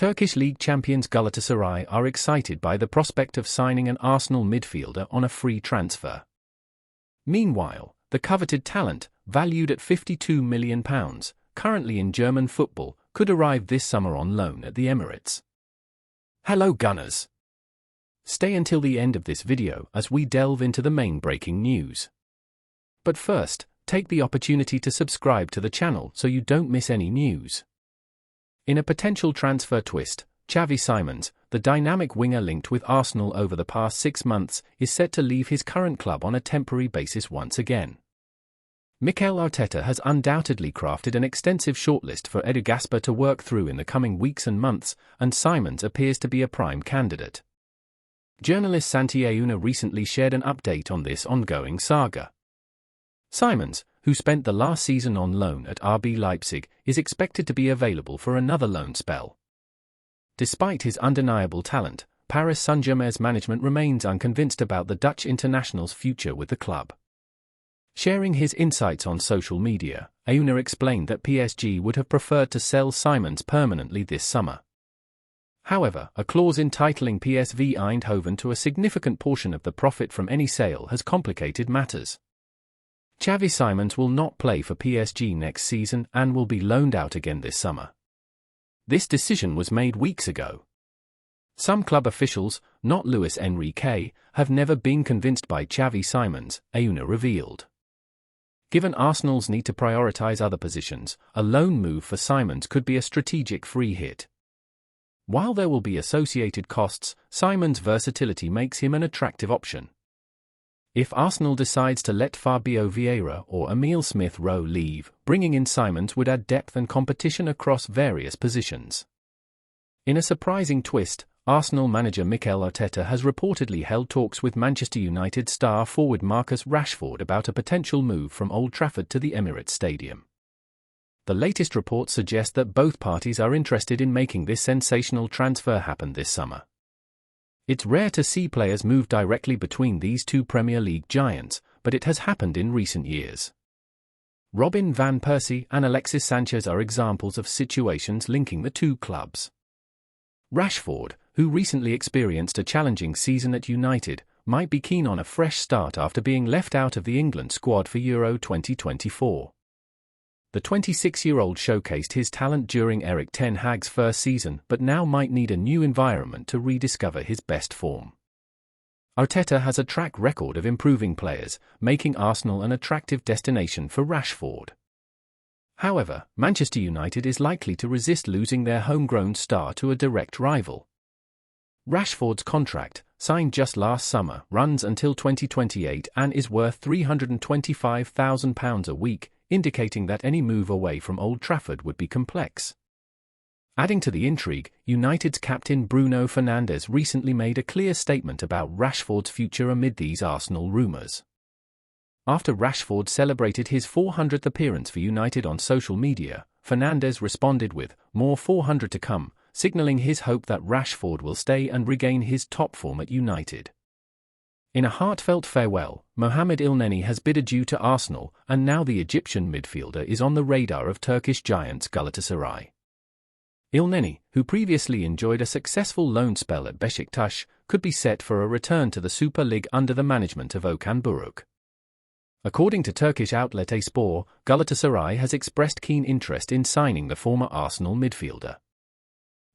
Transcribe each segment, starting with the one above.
Turkish league champions Galatasaray are excited by the prospect of signing an Arsenal midfielder on a free transfer. Meanwhile, the coveted talent, valued at £52 million, currently in German football, could arrive this summer on loan at the Emirates. Hello Gunners! Stay until the end of this video as we delve into the main breaking news. But first, take the opportunity to subscribe to the channel so you don't miss any news. In a potential transfer twist, Xavi Simons, the dynamic winger linked with Arsenal over the past 6 months, is set to leave his current club on a temporary basis once again. Mikel Arteta has undoubtedly crafted an extensive shortlist for Edu Gaspar to work through in the coming weeks and months, and Simons appears to be a prime candidate. Journalist Santi Auna recently shared an update on this ongoing saga. Simons, who spent the last season on loan at RB Leipzig, is expected to be available for another loan spell. Despite his undeniable talent, Paris Saint-Germain's management remains unconvinced about the Dutch international's future with the club. Sharing his insights on social media, Auna explained that PSG would have preferred to sell Simons permanently this summer. However, a clause entitling PSV Eindhoven to a significant portion of the profit from any sale has complicated matters. Xavi Simons will not play for PSG next season and will be loaned out again this summer. This decision was made weeks ago. Some club officials, not Luis Enrique, have never been convinced by Xavi Simons, Auna revealed. Given Arsenal's need to prioritise other positions, a loan move for Simons could be a strategic free hit. While there will be associated costs, Simons' versatility makes him an attractive option. If Arsenal decides to let Fabio Vieira or Emile Smith-Rowe leave, bringing in Simons would add depth and competition across various positions. In a surprising twist, Arsenal manager Mikel Arteta has reportedly held talks with Manchester United star forward Marcus Rashford about a potential move from Old Trafford to the Emirates Stadium. The latest reports suggest that both parties are interested in making this sensational transfer happen this summer. It's rare to see players move directly between these two Premier League giants, but it has happened in recent years. Robin van Persie and Alexis Sanchez are examples of situations linking the two clubs. Rashford, who recently experienced a challenging season at United, might be keen on a fresh start after being left out of the England squad for Euro 2024. The 26-year-old showcased his talent during Erik ten Hag's first season but now might need a new environment to rediscover his best form. Arteta has a track record of improving players, making Arsenal an attractive destination for Rashford. However, Manchester United is likely to resist losing their homegrown star to a direct rival. Rashford's contract, signed just last summer, runs until 2028 and is worth £325,000 a week, indicating that any move away from Old Trafford would be complex. Adding to the intrigue, United's captain Bruno Fernandes recently made a clear statement about Rashford's future amid these Arsenal rumours. After Rashford celebrated his 400th appearance for United on social media, Fernandes responded with, "More 400 to come," signalling his hope that Rashford will stay and regain his top form at United. In a heartfelt farewell, Mohamed Elneny has bid adieu to Arsenal, and now the Egyptian midfielder is on the radar of Turkish giants Galatasaray. Elneny, who previously enjoyed a successful loan spell at Beşiktaş, could be set for a return to the Super League under the management of Okan Buruk. According to Turkish outlet A-Spor, Galatasaray has expressed keen interest in signing the former Arsenal midfielder.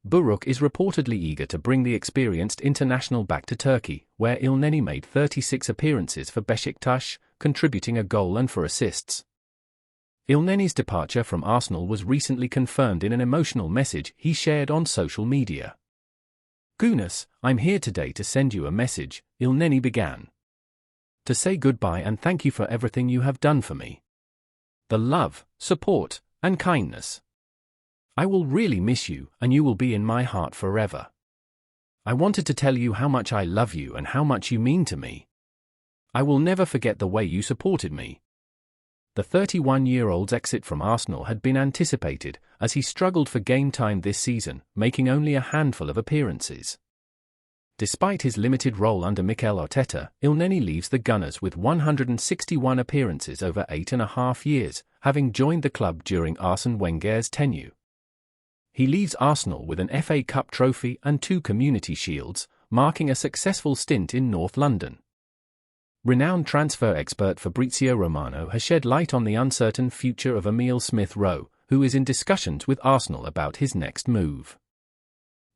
Buruk is reportedly eager to bring the experienced international back to Turkey, where Elneny made 36 appearances for Beşiktaş, contributing a goal and 4 assists. Elneny's departure from Arsenal was recently confirmed in an emotional message he shared on social media. "Gunas, I'm here today to send you a message," Elneny began. "To say goodbye and thank you for everything you have done for me. The love, support, and kindness. I will really miss you, and you will be in my heart forever. I wanted to tell you how much I love you and how much you mean to me. I will never forget the way you supported me." The 31-year-old's exit from Arsenal had been anticipated, as he struggled for game time this season, making only a handful of appearances. Despite his limited role under Mikel Arteta, Elneny leaves the Gunners with 161 appearances over 8.5 years, having joined the club during Arsene Wenger's tenure. he leaves Arsenal with an FA Cup trophy and 2 Community Shields, marking a successful stint in North London. Renowned transfer expert Fabrizio Romano has shed light on the uncertain future of Emile Smith-Rowe, who is in discussions with Arsenal about his next move.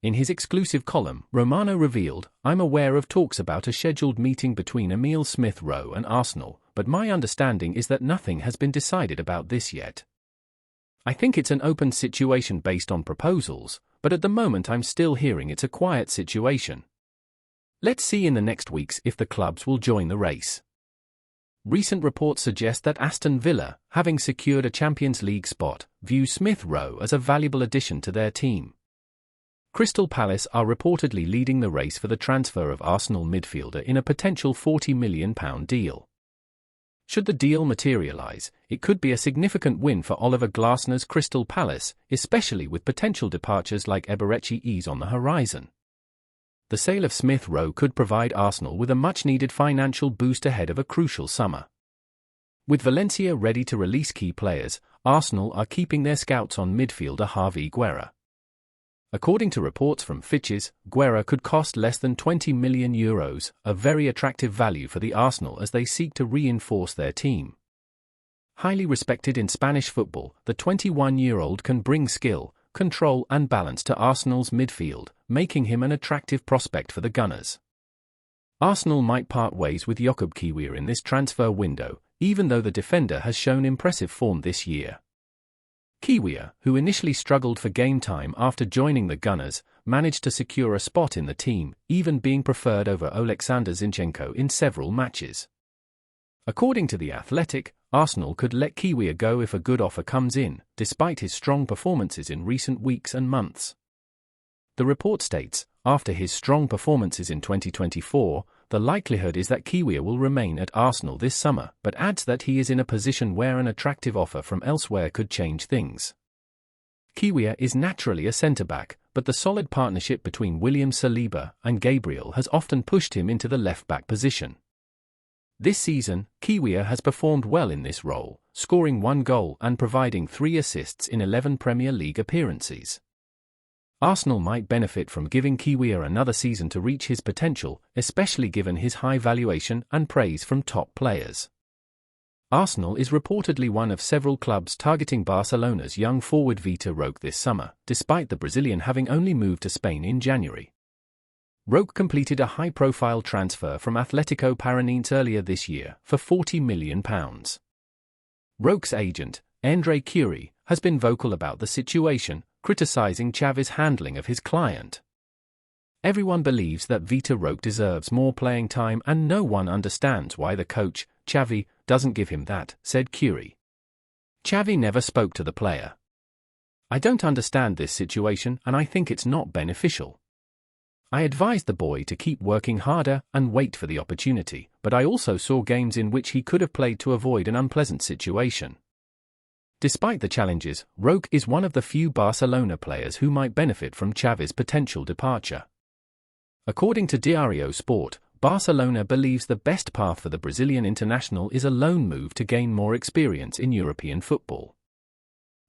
In his exclusive column, Romano revealed, "I'm aware of talks about a scheduled meeting between Emile Smith-Rowe and Arsenal, but my understanding is that nothing has been decided about this yet. I think it's an open situation based on proposals, but at the moment I'm still hearing it's a quiet situation. Let's see in the next weeks if the clubs will join the race." Recent reports suggest that Aston Villa, having secured a Champions League spot, view Smith-Rowe as a valuable addition to their team. Crystal Palace are reportedly leading the race for the transfer of Arsenal midfielder in a potential £40 million deal. Should the deal materialise, it could be a significant win for Oliver Glasner's Crystal Palace, especially with potential departures like Eberechi on the horizon. The sale of Smith-Rowe could provide Arsenal with a much-needed financial boost ahead of a crucial summer. With Valencia ready to release key players, Arsenal are keeping their scouts on midfielder Javi Guerra. According to reports from Fitches, Guerra could cost less than €20 million, a very attractive value for the Arsenal as they seek to reinforce their team. Highly respected in Spanish football, the 21-year-old can bring skill, control and balance to Arsenal's midfield, making him an attractive prospect for the Gunners. Arsenal might part ways with Jakub Kiwior in this transfer window, even though the defender has shown impressive form this year. Kiwior, who initially struggled for game time after joining the Gunners, managed to secure a spot in the team, even being preferred over Oleksandr Zinchenko in several matches. According to The Athletic, Arsenal could let Kiwior go if a good offer comes in, despite his strong performances in recent weeks and months. The report states, after his strong performances in 2024, the likelihood is that Kiwior will remain at Arsenal this summer, but adds that he is in a position where an attractive offer from elsewhere could change things. Kiwior is naturally a centre-back, but the solid partnership between William Saliba and Gabriel has often pushed him into the left-back position. This season, Kiwior has performed well in this role, scoring 1 goal and providing 3 assists in 11 Premier League appearances. Arsenal might benefit from giving Kiwior another season to reach his potential, especially given his high valuation and praise from top players. Arsenal is reportedly one of several clubs targeting Barcelona's young forward Vitor Roque this summer, despite the Brazilian having only moved to Spain in January. Roque completed a high-profile transfer from Atlético Paranaense earlier this year for £40 million. Roque's agent, Andre Curie, has been vocal about the situation, criticizing Xavi's handling of his client. Everyone believes that Vitor Roque deserves more playing time and no one understands why the coach, Xavi, doesn't give him that, said Curie. Xavi never spoke to the player. I don't understand this situation and I think it's not beneficial. I advised the boy to keep working harder and wait for the opportunity, but I also saw games in which he could have played to avoid an unpleasant situation. Despite the challenges, Roque is one of the few Barcelona players who might benefit from Xavi's potential departure. According to Diario Sport, Barcelona believes the best path for the Brazilian international is a loan move to gain more experience in European football.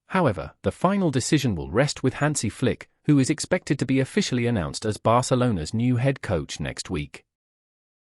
However, the final decision will rest with Hansi Flick, who is expected to be officially announced as Barcelona's new head coach next week.